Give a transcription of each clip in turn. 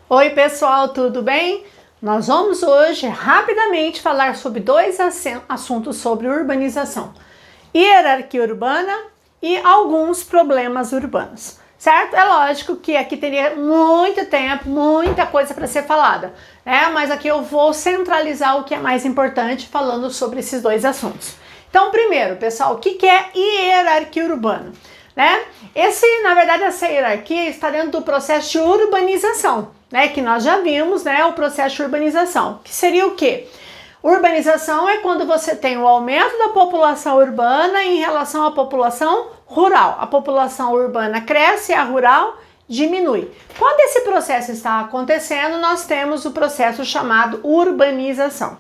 Oi pessoal, tudo bem? Nós vamos hoje rapidamente falar sobre dois assuntos sobre urbanização: hierarquia urbana e alguns problemas urbanos, certo? É lógico que aqui teria muito tempo, muita coisa para ser falada, né? Mas aqui eu vou centralizar o que é mais importante falando sobre esses dois assuntos. Então, primeiro, pessoal, o que é hierarquia urbana? Né? Na verdade, essa hierarquia está dentro do processo de urbanização, né? Que nós já vimos, né? O processo de urbanização, que seria o quê? Urbanização é quando você tem o aumento da população urbana em relação à população rural. A população urbana cresce e a rural diminui. Quando esse processo está acontecendo, nós temos o processo chamado urbanização.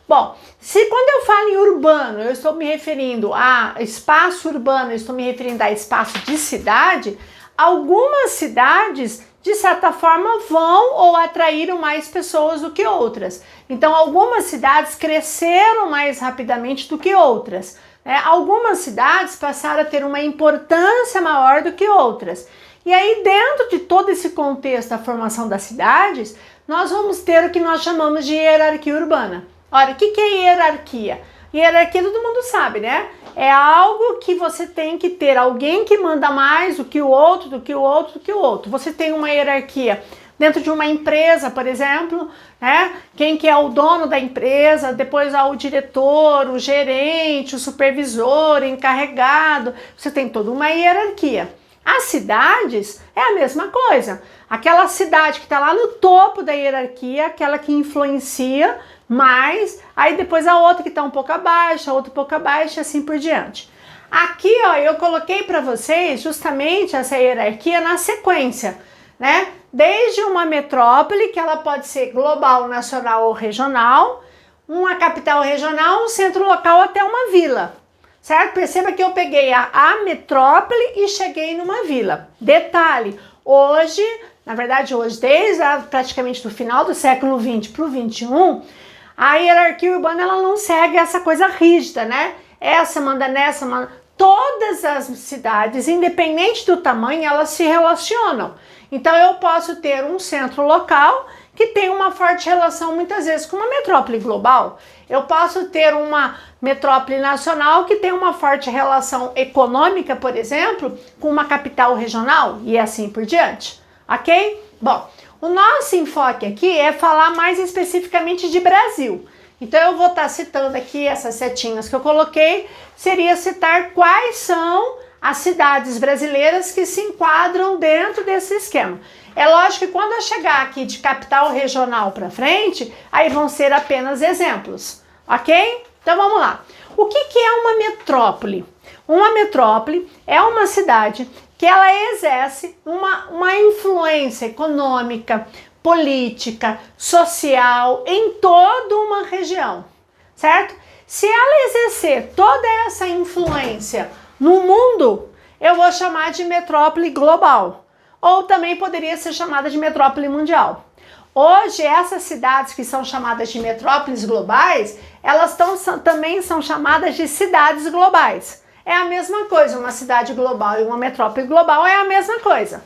Bom, se quando eu falo em urbano, eu estou me referindo a espaço urbano, eu estou me referindo a espaço de cidade, algumas cidades, de certa forma, vão ou atraíram mais pessoas do que outras. Então, algumas cidades cresceram mais rapidamente do que outras, né? Algumas cidades passaram a ter uma importância maior do que outras. E aí, dentro de todo esse contexto da formação das cidades, nós vamos ter o que nós chamamos de hierarquia urbana. Olha, o que é hierarquia? Hierarquia todo mundo sabe, né? É algo que você tem que ter alguém que manda mais do que o outro, do que o outro, do que o outro. Você tem uma hierarquia dentro de uma empresa, por exemplo, né? Quem que é o dono da empresa, depois há o diretor, o gerente, o supervisor, o encarregado. Você tem toda uma hierarquia. As cidades é a mesma coisa. Aquela cidade que está lá no topo da hierarquia, aquela que influencia mais, aí depois a outra que está um pouco abaixo, a outra um pouco abaixo e assim por diante. Aqui, ó, eu coloquei para vocês justamente essa hierarquia na sequência, né? Desde uma metrópole, que ela pode ser global, nacional ou regional, uma capital regional, um centro local até uma vila, certo? Perceba que eu peguei a metrópole e cheguei numa vila. Detalhe, hoje, na verdade hoje, desde praticamente do final do século XX para o XXI, a hierarquia urbana ela não segue essa coisa rígida, né? Essa manda nessa, manda... Todas as cidades, independente do tamanho, elas se relacionam. Então eu posso ter um centro local que tem uma forte relação muitas vezes com uma metrópole global. Eu posso ter uma metrópole nacional que tem uma forte relação econômica, por exemplo, com uma capital regional e assim por diante, ok? Bom, o nosso enfoque aqui é falar mais especificamente de Brasil. Então eu vou estar citando aqui essas setinhas que eu coloquei, seria citar quais são as cidades brasileiras que se enquadram dentro desse esquema. É lógico que quando eu chegar aqui de capital regional para frente, aí vão ser apenas exemplos, ok? Então vamos lá. O que é uma metrópole? Uma metrópole é uma cidade que ela exerce uma influência econômica, política, social em toda uma região, certo? Se ela exercer toda essa influência no mundo, eu vou chamar de metrópole global, ou também poderia ser chamada de metrópole mundial. Hoje, essas cidades que são chamadas de metrópoles globais, elas também são chamadas de cidades globais. É a mesma coisa, uma cidade global e uma metrópole global é a mesma coisa,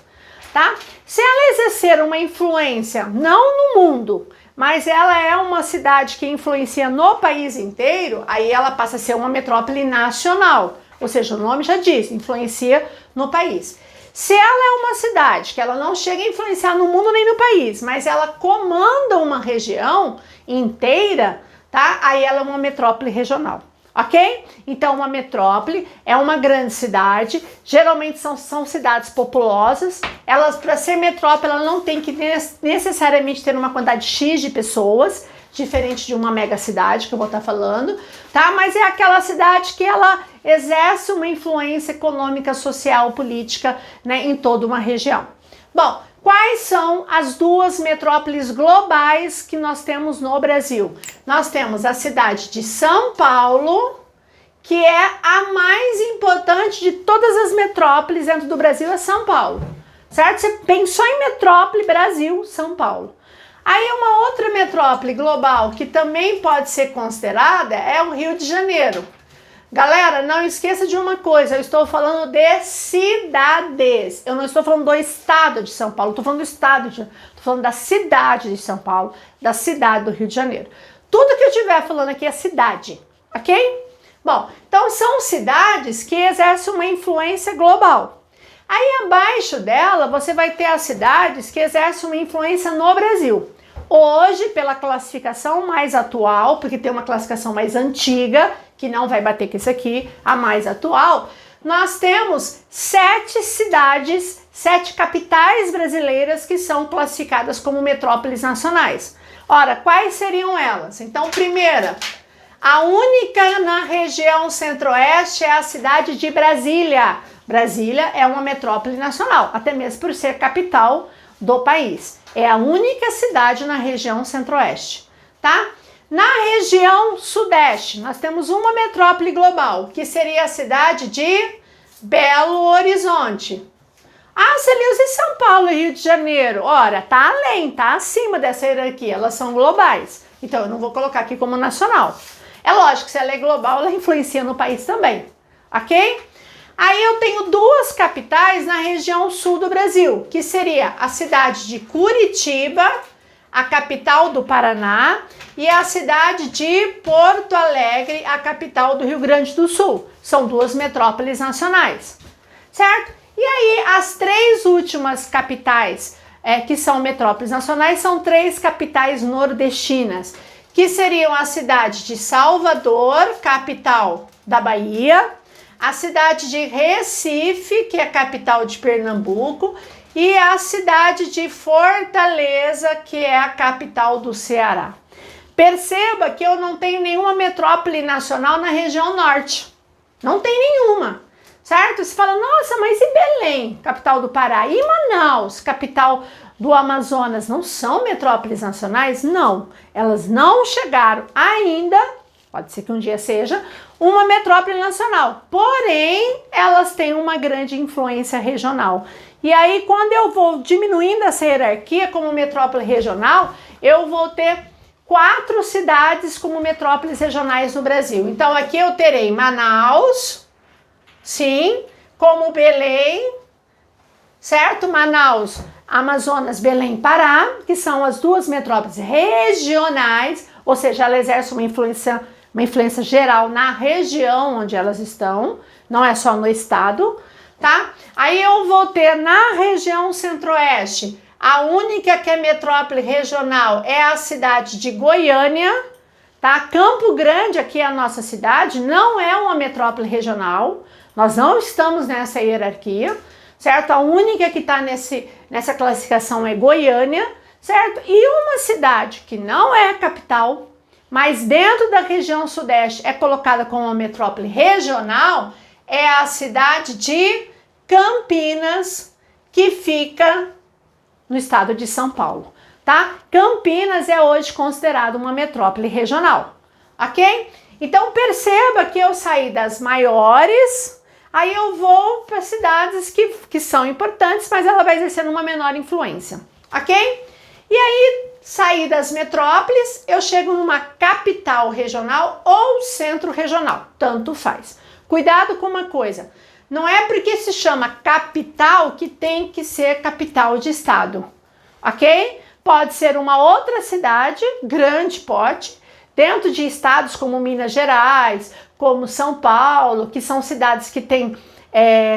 tá? Se ela exercer uma influência, não no mundo, mas ela é uma cidade que influencia no país inteiro, aí ela passa a ser uma metrópole nacional, ou seja, o nome já diz, influencia no país. Se ela é uma cidade que ela não chega a influenciar no mundo nem no país, mas ela comanda uma região inteira, tá? Aí ela é uma metrópole regional. Ok? Então, uma metrópole é uma grande cidade, geralmente são cidades populosas. Elas, para ser metrópole, ela não tem que necessariamente ter uma quantidade X de pessoas, diferente de uma mega cidade que eu vou estar falando, tá? Mas é aquela cidade que ela exerce uma influência econômica, social, política, né, em toda uma região. Bom, quais são as duas metrópoles globais que nós temos no Brasil? Nós temos a cidade de São Paulo, que é a mais importante de todas as metrópoles dentro do Brasil, é São Paulo, certo? Você pensou em metrópole, Brasil, São Paulo. Aí uma outra metrópole global que também pode ser considerada é o Rio de Janeiro. Galera, não esqueça de uma coisa, eu estou falando de cidades. Eu não estou falando do estado de São Paulo, estou falando do estado, estou falando da cidade de São Paulo, da cidade do Rio de Janeiro. Tudo que eu estiver falando aqui é cidade, ok? Bom, então são cidades que exercem uma influência global. Aí abaixo dela você vai ter as cidades que exercem uma influência no Brasil. Hoje, pela classificação mais atual, porque tem uma classificação mais antiga, que não vai bater com isso aqui, a mais atual, nós temos 7 cidades, 7 capitais brasileiras que são classificadas como metrópoles nacionais. Ora, quais seriam elas? Então, primeira, a única na região centro-oeste é a cidade de Brasília. Brasília é uma metrópole nacional, até mesmo por ser capital do país. É a única cidade na região centro-oeste, tá? Na região sudeste, nós temos uma metrópole global, que seria a cidade de Belo Horizonte. Ah, Celilza, e São Paulo e Rio de Janeiro? Ora, tá além, tá acima dessa hierarquia, elas são globais. Então, eu não vou colocar aqui como nacional. É lógico que se ela é global, ela influencia no país também, ok? Aí eu tenho 2 capitais na região sul do Brasil, que seria a cidade de Curitiba, a capital do Paraná, e a cidade de Porto Alegre, a capital do Rio Grande do Sul. São 2 metrópoles nacionais, certo? E aí as 3 últimas capitais que são metrópoles nacionais são 3 capitais nordestinas, que seriam a cidade de Salvador, capital da Bahia, a cidade de Recife, que é a capital de Pernambuco, e a cidade de Fortaleza, que é a capital do Ceará. Perceba que eu não tenho nenhuma metrópole nacional na região norte. Não tem nenhuma, certo? Você fala, nossa, mas e Belém, capital do Pará? E Manaus, capital do Amazonas, não são metrópoles nacionais? Não, elas não chegaram ainda, pode ser que um dia seja, uma metrópole nacional. Porém, elas têm uma grande influência regional. E aí, quando eu vou diminuindo essa hierarquia como metrópole regional, eu vou ter 4 cidades como metrópoles regionais no Brasil. Então, aqui eu terei Manaus, sim, como Belém, certo? Manaus, Amazonas, Belém, Pará, que são as 2 metrópoles regionais, ou seja, ela exerce uma influência geral na região onde elas estão, não é só no estado, tá? Aí eu vou ter na região centro-oeste, a única que é metrópole regional é a cidade de Goiânia, tá? Campo Grande, aqui é a nossa cidade, não é uma metrópole regional, nós não estamos nessa hierarquia, certo? A única que está nessa classificação é Goiânia, certo? E uma cidade que não é a capital, mas dentro da região sudeste é colocada como uma metrópole regional, é a cidade de Campinas, que fica no estado de São Paulo, tá? Campinas é hoje considerada uma metrópole regional, ok? Então perceba que eu saí das maiores, aí eu vou para cidades que são importantes, mas ela vai exercer uma menor influência, ok? E aí, sair das metrópoles, eu chego numa capital regional ou centro regional, tanto faz. Cuidado com uma coisa, não é porque se chama capital que tem que ser capital de estado, ok? Pode ser uma outra cidade, grande porte, dentro de estados como Minas Gerais, como São Paulo, que são cidades que têm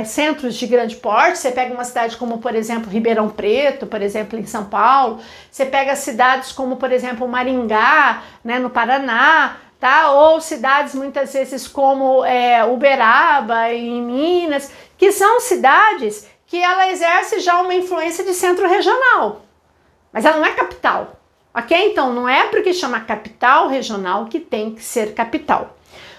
centros de grande porte. Você pega uma cidade como, por exemplo, Ribeirão Preto, por exemplo, em São Paulo. Você pega cidades como, por exemplo, Maringá, né, no Paraná, tá? Ou cidades muitas vezes como Uberaba, em Minas, que são cidades que ela exerce já uma influência de centro regional, mas ela não é capital, ok? Então, não é porque chama capital regional que tem que ser capital.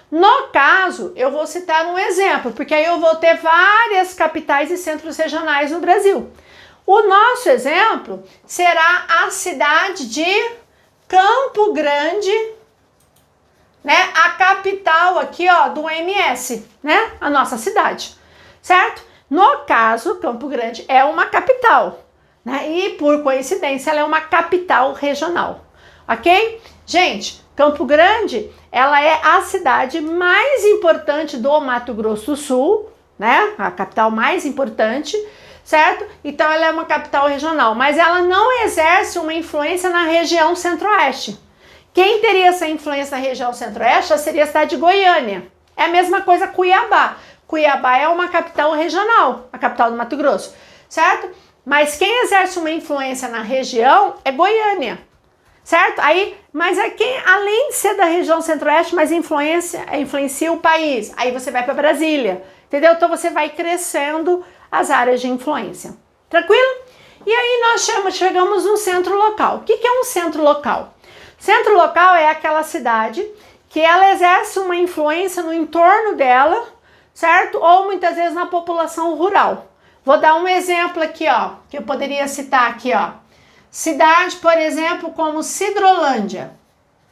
No caso, eu vou citar um exemplo, porque aí eu vou ter várias capitais e centros regionais no Brasil. O nosso exemplo será a cidade de Campo Grande, né? A capital aqui, ó, do MS, né? A nossa cidade, certo? No caso, Campo Grande é uma capital, né? E por coincidência, ela é uma capital regional, ok? Gente, Campo Grande, ela é a cidade mais importante do Mato Grosso do Sul, né? A capital mais importante, certo? Então ela é uma capital regional, mas ela não exerce uma influência na região centro-oeste. Quem teria essa influência na região centro-oeste seria a cidade de Goiânia. É a mesma coisa Cuiabá. Cuiabá é uma capital regional, a capital do Mato Grosso, certo? Mas quem exerce uma influência na região é Goiânia, certo? Mas quem, além de ser da região centro-oeste, mas influencia o país. Aí você vai para Brasília, entendeu? Então você vai crescendo as áreas de influência. Tranquilo? E aí nós chegamos no centro local. O que é um centro local? Centro local é aquela cidade que ela exerce uma influência no entorno dela, certo? Ou muitas vezes na população rural. Vou dar um exemplo aqui, ó, que eu poderia citar aqui, ó. Cidade, por exemplo, como Sidrolândia,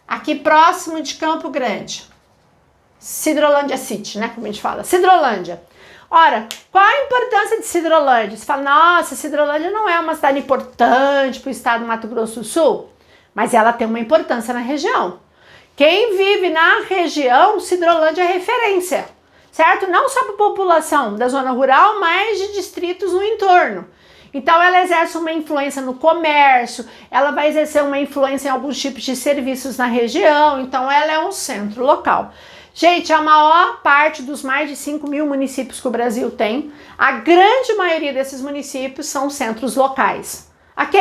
aqui próximo de Campo Grande. Sidrolândia City, né, como a gente fala, Sidrolândia. Ora, qual a importância de Sidrolândia? Você fala, nossa, Sidrolândia não é uma cidade importante para o estado do Mato Grosso do Sul, mas ela tem uma importância na região. Quem vive na região, Sidrolândia é referência, certo? Não só para a população da zona rural, mas de distritos no entorno. Então ela exerce uma influência no comércio, ela vai exercer uma influência em alguns tipos de serviços na região, então ela é um centro local. Gente, a maior parte dos mais de 5.000 municípios que o Brasil tem, a grande maioria desses municípios são centros locais, ok?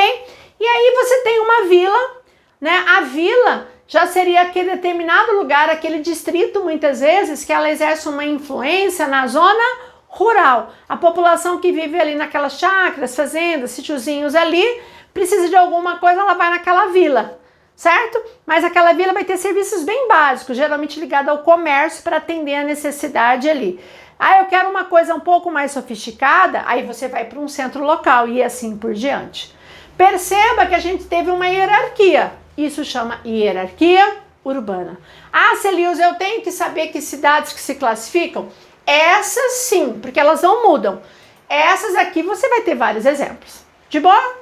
E aí você tem uma vila, né? A vila já seria aquele determinado lugar, aquele distrito, muitas vezes, que ela exerce uma influência na zona rural. A população que vive ali naquelas chácaras, fazendas, sítiozinhos ali, precisa de alguma coisa, ela vai naquela vila, certo? Mas aquela vila vai ter serviços bem básicos, geralmente ligado ao comércio para atender a necessidade ali. Ah, eu quero uma coisa um pouco mais sofisticada, aí você vai para um centro local e assim por diante. Perceba que a gente teve uma hierarquia, isso chama hierarquia urbana. Ah, Celilza, eu tenho que saber que cidades que se classificam? Essas sim, porque elas não mudam. Essas aqui você vai ter vários exemplos. De boa?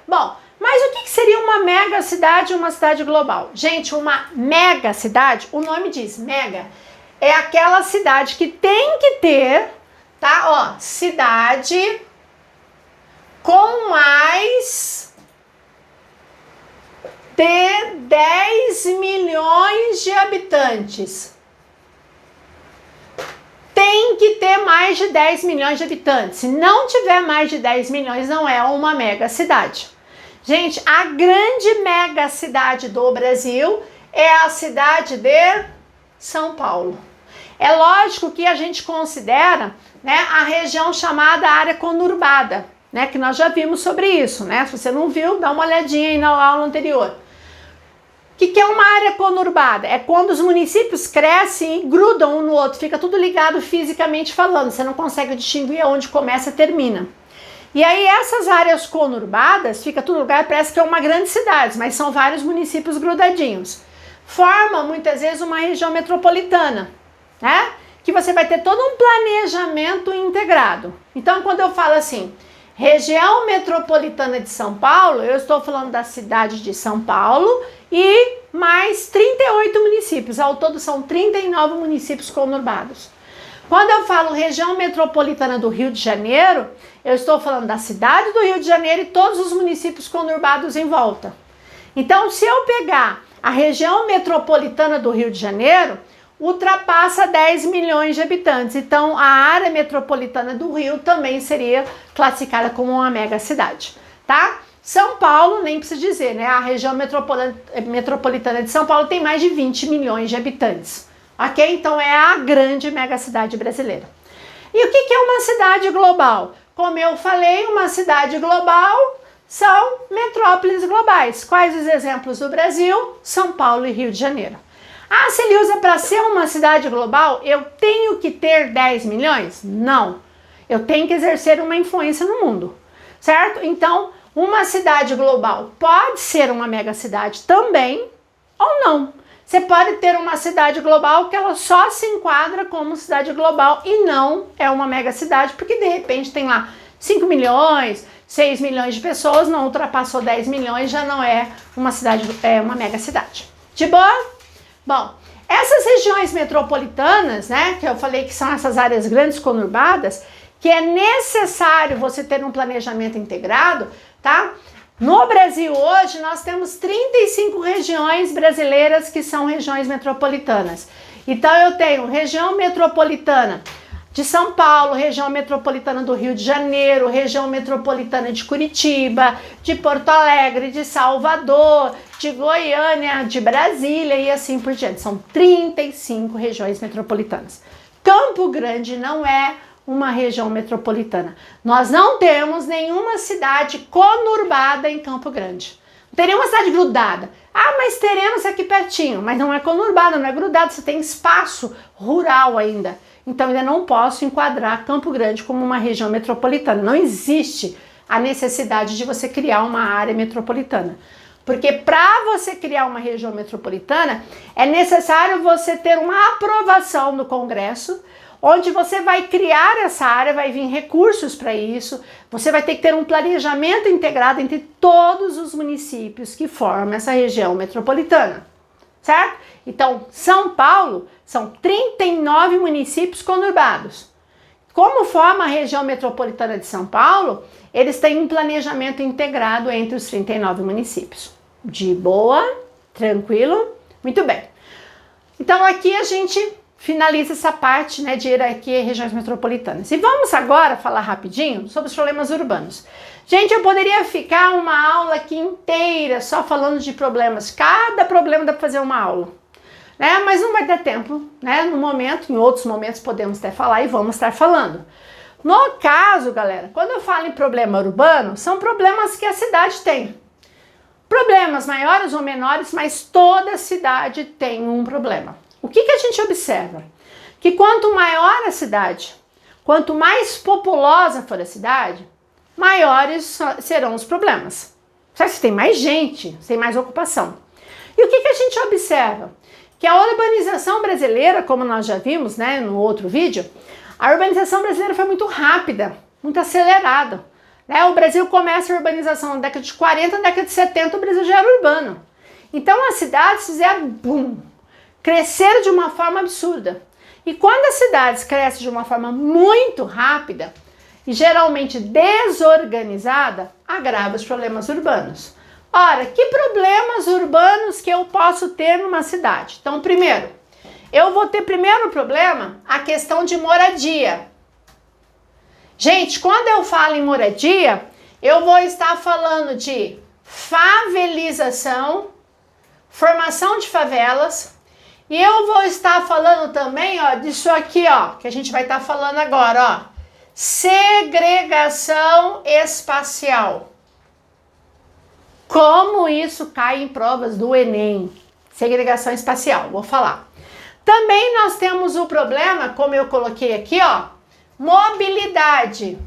Bom, mas o que seria uma mega cidade e uma cidade global? Gente, uma mega cidade, o nome diz mega, é aquela cidade que tem que ter, tá? Ó, cidade com mais de 10 milhões de habitantes. Tem que ter mais de 10 milhões de habitantes. Se não tiver mais de 10 milhões, não é uma mega cidade. Gente, a grande mega cidade do Brasil é a cidade de São Paulo. É lógico que a gente considera, né, a região chamada área conurbada, né, que nós já vimos sobre isso, né? Se você não viu, dá uma olhadinha aí na aula anterior. O que é uma área conurbada? É quando os municípios crescem e grudam um no outro, fica tudo ligado fisicamente falando, você não consegue distinguir onde começa e termina. E aí essas áreas conurbadas, fica tudo lugar, parece que é uma grande cidade, mas são vários municípios grudadinhos. Forma muitas vezes uma região metropolitana, né? Que você vai ter todo um planejamento integrado. Então quando eu falo assim, região metropolitana de São Paulo, eu estou falando da cidade de São Paulo e mais 38 municípios, ao todo são 39 municípios conurbados. Quando eu falo região metropolitana do Rio de Janeiro, eu estou falando da cidade do Rio de Janeiro e todos os municípios conurbados em volta. Então, se eu pegar a região metropolitana do Rio de Janeiro, ultrapassa 10 milhões de habitantes. Então, a área metropolitana do Rio também seria classificada como uma mega cidade, tá? São Paulo, nem precisa dizer, né? A região metropolitana de São Paulo tem mais de 20 milhões de habitantes, ok? Então, é a grande mega cidade brasileira. E o que é uma cidade global? Como eu falei, uma cidade global são metrópoles globais. Quais os exemplos do Brasil? São Paulo e Rio de Janeiro. Ah, Celilza, para ser uma cidade global, eu tenho que ter 10 milhões? Não. Eu tenho que exercer uma influência no mundo, certo? Então, uma cidade global pode ser uma mega cidade também ou não. Você pode ter uma cidade global que ela só se enquadra como cidade global e não é uma mega cidade, porque de repente tem lá 5 milhões, 6 milhões de pessoas, não ultrapassou 10 milhões, já não é uma cidade, é uma mega cidade. De boa? Bom, essas regiões metropolitanas, né, que eu falei que são essas áreas grandes conurbadas, que é necessário você ter um planejamento integrado, tá? No Brasil hoje nós temos 35 regiões brasileiras que são regiões metropolitanas. Então eu tenho região metropolitana de São Paulo, região metropolitana do Rio de Janeiro, região metropolitana de Curitiba, de Porto Alegre, de Salvador, de Goiânia, de Brasília e assim por diante. São 35 regiões metropolitanas. Campo Grande não é uma região metropolitana. Nós não temos nenhuma cidade conurbada em Campo Grande. Não tem nenhuma cidade grudada. Ah, mas teremos aqui pertinho. Mas não é conurbada, não é grudada. Você tem espaço rural ainda. Então ainda não posso enquadrar Campo Grande como uma região metropolitana. Não existe a necessidade de você criar uma área metropolitana. Porque para você criar uma região metropolitana, é necessário você ter uma aprovação no Congresso, onde você vai criar essa área, vai vir recursos para isso, você vai ter que ter um planejamento integrado entre todos os municípios que formam essa região metropolitana, certo? Então, São Paulo são 39 municípios conurbados. Como forma a região metropolitana de São Paulo, eles têm um planejamento integrado entre os 39 municípios. De boa? Tranquilo? Muito bem. Então, aqui a gente finaliza essa parte, né, de hierarquia e regiões metropolitanas. E vamos agora falar rapidinho sobre os problemas urbanos. Gente, eu poderia ficar uma aula aqui inteira só falando de problemas. Cada problema dá para fazer uma aula, né? Mas não vai ter tempo, né? No momento, em outros momentos podemos até falar e vamos estar falando. No caso, galera, quando eu falo em problema urbano, são problemas que a cidade tem. Problemas maiores ou menores, mas toda cidade tem um problema. O que a gente observa? Que quanto maior a cidade, quanto mais populosa for a cidade, maiores serão os problemas. Só que você tem mais gente, você tem mais ocupação. E o que a gente observa? Que a urbanização brasileira, como nós já vimos, né, no outro vídeo, a urbanização brasileira foi muito rápida, muito acelerada. Né? O Brasil começa a urbanização na década de 40, na década de 70 o Brasil já era urbano. Então as cidades fizeram boom, cresceram de uma forma absurda. E quando as cidades crescem de uma forma muito rápida e geralmente desorganizada, agrava os problemas urbanos. Ora, que problemas urbanos que eu posso ter numa cidade? Então, primeiro, eu vou ter primeiro problema a questão de moradia. Gente, quando eu falo em moradia, eu vou estar falando de favelização, formação de favelas, e eu vou estar falando também, ó, disso aqui, ó, que a gente vai estar falando agora, ó, segregação espacial. Como isso cai em provas do Enem? Segregação espacial, vou falar. Também nós temos o problema, como eu coloquei aqui, ó, mobilidade.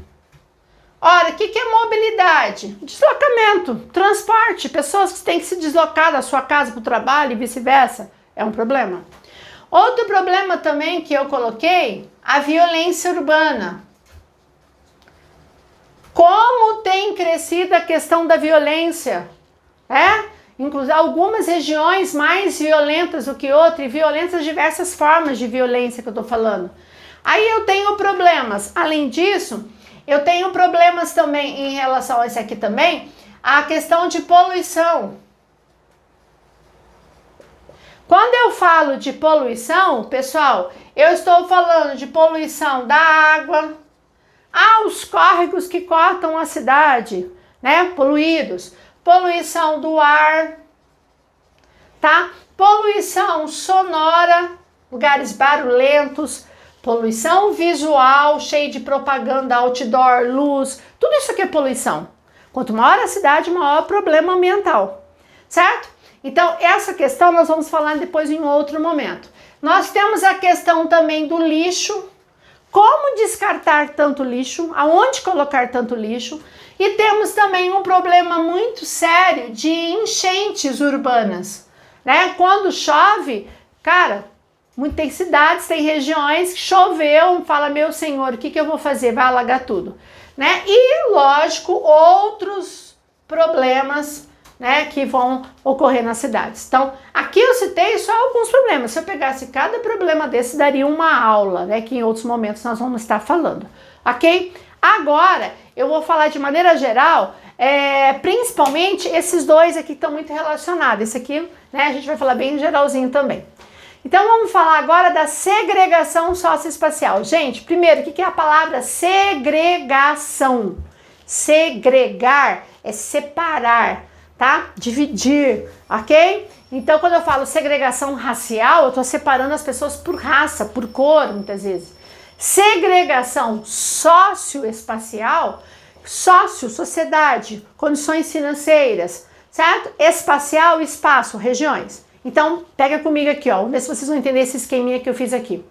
Ora, o que é mobilidade? Deslocamento, transporte, pessoas que têm que se deslocar da sua casa para o trabalho e vice-versa. É um problema. Outro problema também que eu coloquei, a violência urbana. Como tem crescido a questão da violência, Inclusive algumas regiões mais violentas do que outras, e violentas diversas formas de violência que eu tô falando. Aí eu tenho problemas, além disso, eu tenho problemas também em relação a esse aqui também, a questão de poluição. Quando eu falo de poluição, pessoal, eu estou falando de poluição da água, os córregos que cortam a cidade, né, poluídos, poluição do ar, tá? Poluição sonora, lugares barulhentos, poluição visual, cheio de propaganda, outdoor, luz, tudo isso aqui é poluição. Quanto maior a cidade, maior o problema ambiental, certo? Então, essa questão nós vamos falar depois em outro momento. Nós temos a questão também do lixo, como descartar tanto lixo, aonde colocar tanto lixo, e temos também um problema muito sério de enchentes urbanas, né? Quando chove, cara, tem cidades, tem regiões que choveu, fala, meu senhor, o que eu vou fazer? Vai alagar tudo, né? E, lógico, outros problemas né, que vão ocorrer nas cidades. Então, aqui eu citei só alguns problemas. Se eu pegasse cada problema desse, daria uma aula, né, que em outros momentos nós vamos estar falando, ok? Agora, eu vou falar de maneira geral, principalmente esses dois aqui estão muito relacionados. Esse aqui, né, a gente vai falar bem geralzinho também. Então, vamos falar agora da segregação socioespacial. Gente, primeiro, o que é a palavra segregação? Segregar é separar, tá? Dividir, ok? Então, quando eu falo segregação racial, eu tô separando as pessoas por raça, por cor, muitas vezes. Segregação socioespacial, sociedade, condições financeiras, certo? Espacial, espaço, regiões. Então, pega comigo aqui, ó, vamos ver se vocês vão entender esse esqueminha que eu fiz aqui.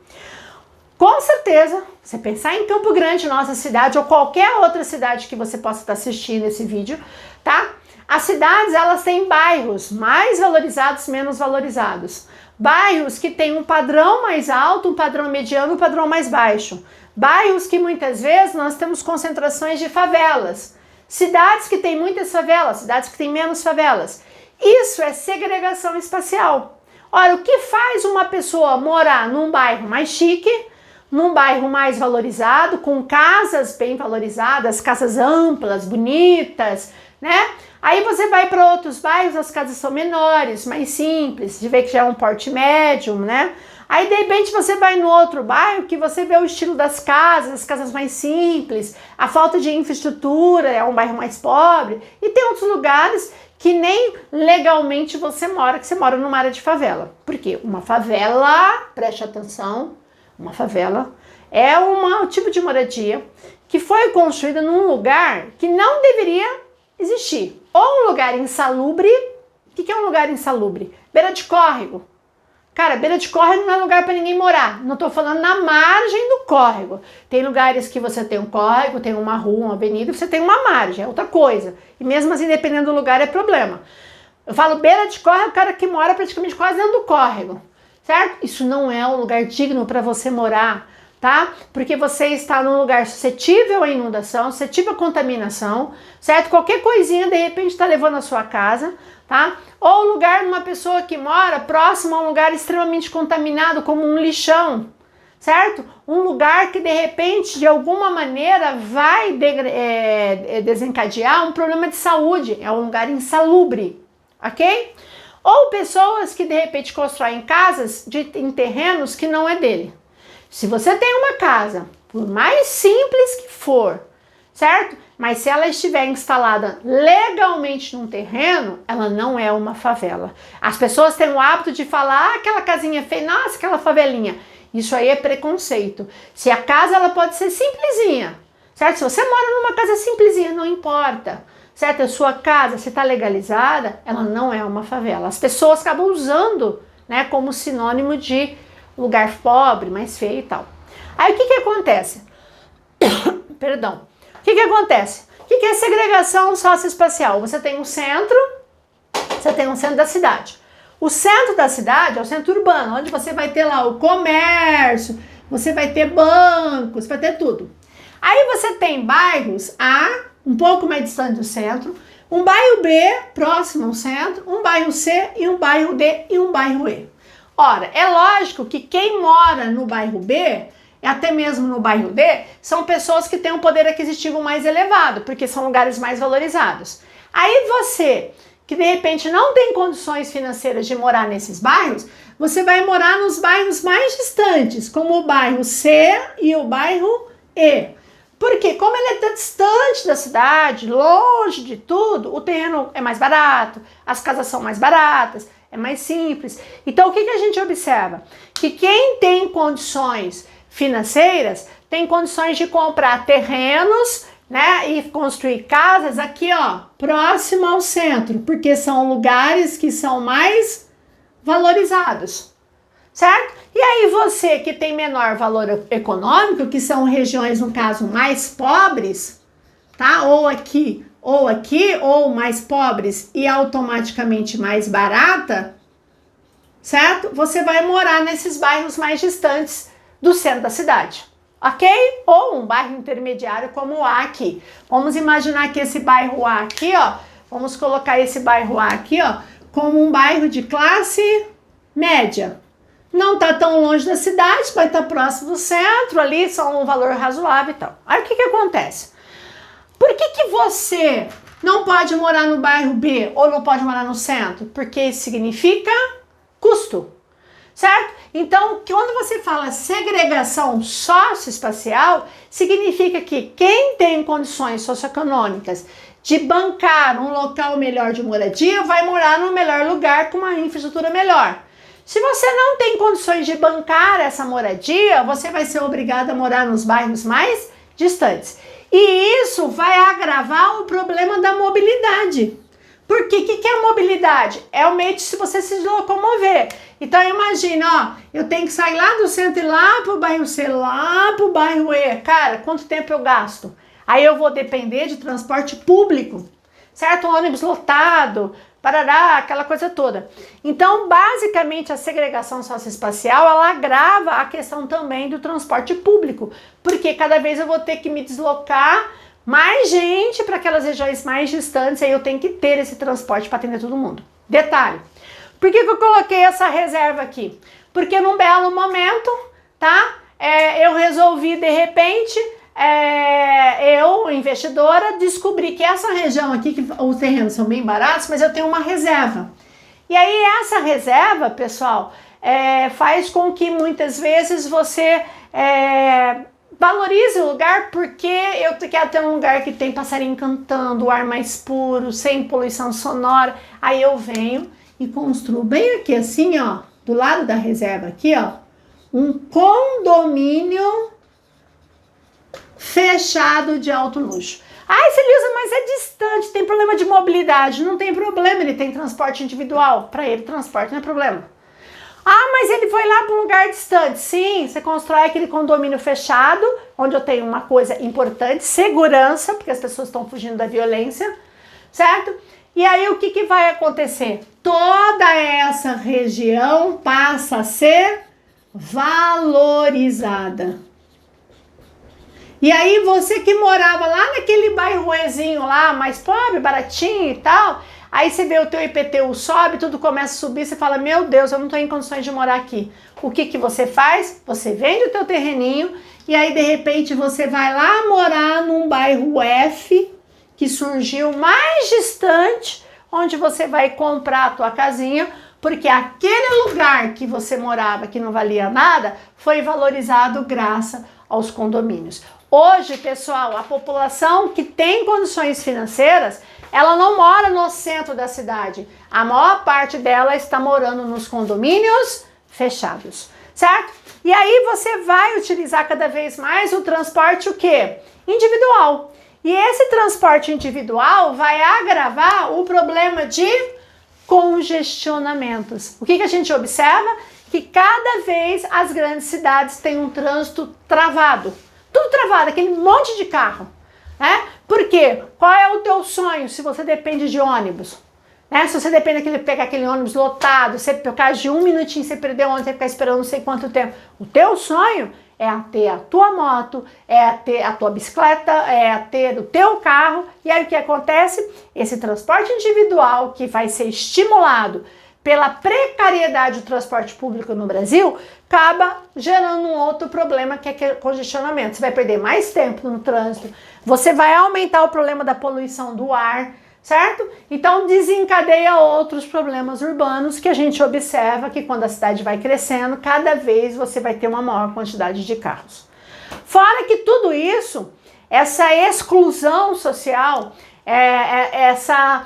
Com certeza, você pensar em Campo Grande, nossa cidade, ou qualquer outra cidade que você possa estar assistindo esse vídeo, tá? As cidades, elas têm bairros mais valorizados, menos valorizados. Bairros que têm um padrão mais alto, um padrão mediano, um padrão mais baixo. Bairros que muitas vezes nós temos concentrações de favelas. Cidades que têm muitas favelas, cidades que têm menos favelas. Isso é segregação espacial. Ora, o que faz uma pessoa morar num bairro mais chique, num bairro mais valorizado, com casas bem valorizadas, casas amplas, bonitas, né? Aí você vai para outros bairros, as casas são menores, mais simples, você vê que já é um porte médio, né? Aí de repente você vai no outro bairro que você vê o estilo das casas, as casas mais simples, a falta de infraestrutura, é um bairro mais pobre, e tem outros lugares que nem legalmente você mora, que você mora numa área de favela. Por quê? Uma favela, preste atenção, uma favela é um tipo de moradia que foi construída num lugar que não deveria existir. Ou um lugar insalubre. O que é um lugar insalubre? Beira de córrego. Cara, beira de córrego não é lugar para ninguém morar. Não tô falando na margem do córrego. Tem lugares que você tem um córrego, tem uma rua, uma avenida, você tem uma margem, é outra coisa. E mesmo assim, dependendo do lugar, é problema. Eu falo beira de córrego, o cara que mora praticamente quase dentro do córrego, certo? Isso não é um lugar digno para você morar, tá? Porque você está num lugar suscetível à inundação, suscetível à contaminação, certo? Qualquer coisinha, de repente, está levando a sua casa, tá? Ou lugar de uma pessoa que mora próximo a um lugar extremamente contaminado, como um lixão, certo? Um lugar que de repente, de alguma maneira, vai desencadear um problema de saúde, é um lugar insalubre, ok? Ou pessoas que de repente constroem casas em terrenos que não é dele. Se você tem uma casa, por mais simples que for, certo? Mas se ela estiver instalada legalmente num terreno, ela não é uma favela. As pessoas têm o hábito de falar, aquela casinha feia, nossa, aquela favelinha. Isso aí é preconceito. Se a casa, ela pode ser simplesinha, certo? Se você mora numa casa simplesinha, não importa, certo? A sua casa, se está legalizada, ela não é uma favela. As pessoas acabam usando, né, como sinônimo de lugar pobre, mais feio e tal. Aí o que acontece? Perdão. O que acontece? O que é segregação socioespacial? Você tem um centro da cidade. O centro da cidade é o centro urbano, onde você vai ter lá o comércio, você vai ter bancos, vai ter tudo. Aí você tem bairros A, um pouco mais distante do centro, um bairro B, próximo ao centro, um bairro C e um bairro D e um bairro E. Ora, é lógico que quem mora no bairro B, até mesmo no bairro D, são pessoas que têm um poder aquisitivo mais elevado, porque são lugares mais valorizados. Aí você, que de repente não tem condições financeiras de morar nesses bairros, você vai morar nos bairros mais distantes, como o bairro C e o bairro E. Porque como ele está distante da cidade, longe de tudo, o terreno é mais barato, as casas são mais baratas, é mais simples. Então o que a gente observa? Que quem tem condições financeiras tem condições de comprar terrenos, né, e construir casas aqui, ó, próximo ao centro, porque são lugares que são mais valorizados, certo? E aí você que tem menor valor econômico, que são regiões, no caso, mais pobres, tá? Ou aqui, ou mais pobres e automaticamente mais barata, certo? Você vai morar nesses bairros mais distantes do centro da cidade, ok? Ou um bairro intermediário como o A aqui. Vamos imaginar que esse bairro A aqui, ó, Vamos colocar esse bairro A aqui, ó, como um bairro de classe média. Não está tão longe da cidade, vai estar próximo do centro, ali são um valor razoável e tal. Aí o que acontece? Por que você não pode morar no bairro B ou não pode morar no centro? Porque isso significa custo, certo? Então, quando você fala segregação socioespacial, significa que quem tem condições socioeconômicas de bancar um local melhor de moradia vai morar no melhor lugar com uma infraestrutura melhor. Se você não tem condições de bancar essa moradia, você vai ser obrigado a morar nos bairros mais distantes. E isso vai agravar o problema da mobilidade. Porque o que é mobilidade? É o meio de você se locomover. Então imagina, ó, eu tenho que sair lá do centro e ir lá pro bairro C, lá pro bairro E. Cara, quanto tempo eu gasto? Aí eu vou depender de transporte público, certo? Um ônibus lotado, parará, aquela coisa toda. Então, basicamente, a segregação socioespacial, ela agrava a questão também do transporte público, porque cada vez eu vou ter que me deslocar mais gente para aquelas regiões mais distantes, aí eu tenho que ter esse transporte para atender todo mundo. Detalhe, por que eu coloquei essa reserva aqui? Porque num belo momento, tá? Eu resolvi, de repente, eu, investidora, descobri que essa região aqui, que os terrenos são bem baratos, mas eu tenho uma reserva. E aí essa reserva, pessoal, faz com que muitas vezes você valorize o lugar, porque eu quero ter um lugar que tem passarinho cantando, o ar mais puro, sem poluição sonora. Aí eu venho e construo bem aqui assim, ó, do lado da reserva aqui, ó, um condomínio fechado de alto luxo. Ai, Celilza, mas é distante, tem problema de mobilidade. Não tem problema, ele tem transporte individual. Para ele, transporte não é problema. Ah, mas ele foi lá para um lugar distante. Sim, você constrói aquele condomínio fechado, onde eu tenho uma coisa importante, segurança, porque as pessoas estão fugindo da violência, certo? E aí o que vai acontecer? Toda essa região passa a ser valorizada. E aí você que morava lá naquele bairrozinho lá, mais pobre, baratinho e tal, aí você vê o teu IPTU sobe, tudo começa a subir, você fala, meu Deus, eu não estou em condições de morar aqui. O que você faz? Você vende o teu terreninho e aí de repente você vai lá morar num bairro F, que surgiu mais distante, onde você vai comprar a tua casinha, porque aquele lugar que você morava, que não valia nada, foi valorizado graças aos condomínios. Hoje, pessoal, a população que tem condições financeiras, ela não mora no centro da cidade. A maior parte dela está morando nos condomínios fechados, certo? E aí você vai utilizar cada vez mais o transporte o quê? Individual. E esse transporte individual vai agravar o problema de congestionamentos. O que a gente observa? Que cada vez as grandes cidades têm um trânsito travado. Tudo travado, aquele monte de carro, né? Por quê? Qual é o teu sonho se você depende de ônibus? Né? Se você depende de pegar aquele ônibus lotado, você, por causa de um minutinho, você perdeu ônibus, você ficar esperando não sei quanto tempo. O teu sonho é ter a tua moto, é ter a tua bicicleta, é ter o teu carro. E aí o que acontece? Esse transporte individual que vai ser estimulado pela precariedade do transporte público no Brasil, acaba gerando um outro problema que é congestionamento. Você vai perder mais tempo no trânsito, você vai aumentar o problema da poluição do ar, certo? Então desencadeia outros problemas urbanos que a gente observa que quando a cidade vai crescendo, cada vez você vai ter uma maior quantidade de carros. Fora que tudo isso, essa exclusão social, essa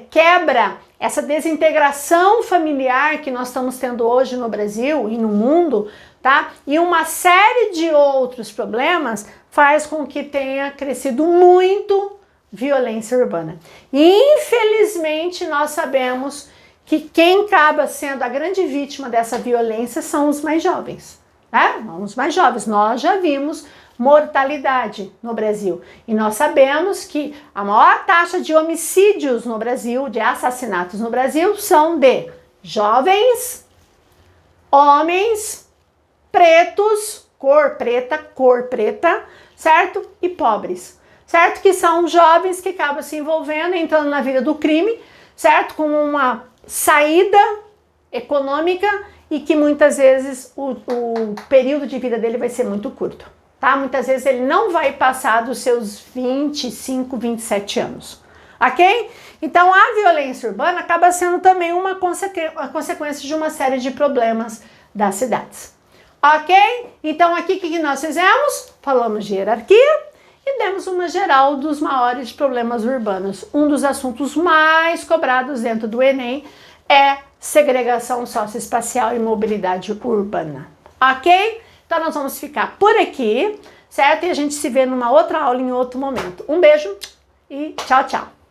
quebra, essa desintegração familiar que nós estamos tendo hoje no Brasil e no mundo, tá? E uma série de outros problemas faz com que tenha crescido muito violência urbana. E infelizmente nós sabemos que quem acaba sendo a grande vítima dessa violência são os mais jovens, né? Os mais jovens. Nós já vimos mortalidade no Brasil. E nós sabemos que a maior taxa de homicídios no Brasil, de assassinatos no Brasil, são de jovens, homens, pretos, cor preta, certo? E pobres, certo? Que são jovens que acabam se envolvendo, entrando na vida do crime, certo? Com uma saída econômica e que muitas vezes o período de vida dele vai ser muito curto, tá? Muitas vezes ele não vai passar dos seus 25, 27 anos, ok? Então a violência urbana acaba sendo também uma consequência de uma série de problemas das cidades, ok? Então aqui o que nós fizemos? Falamos de hierarquia e demos uma geral dos maiores problemas urbanos. Um dos assuntos mais cobrados dentro do Enem é segregação socioespacial e mobilidade urbana, ok? Então nós vamos ficar por aqui, certo? E a gente se vê numa outra aula em outro momento. Um beijo e tchau, tchau!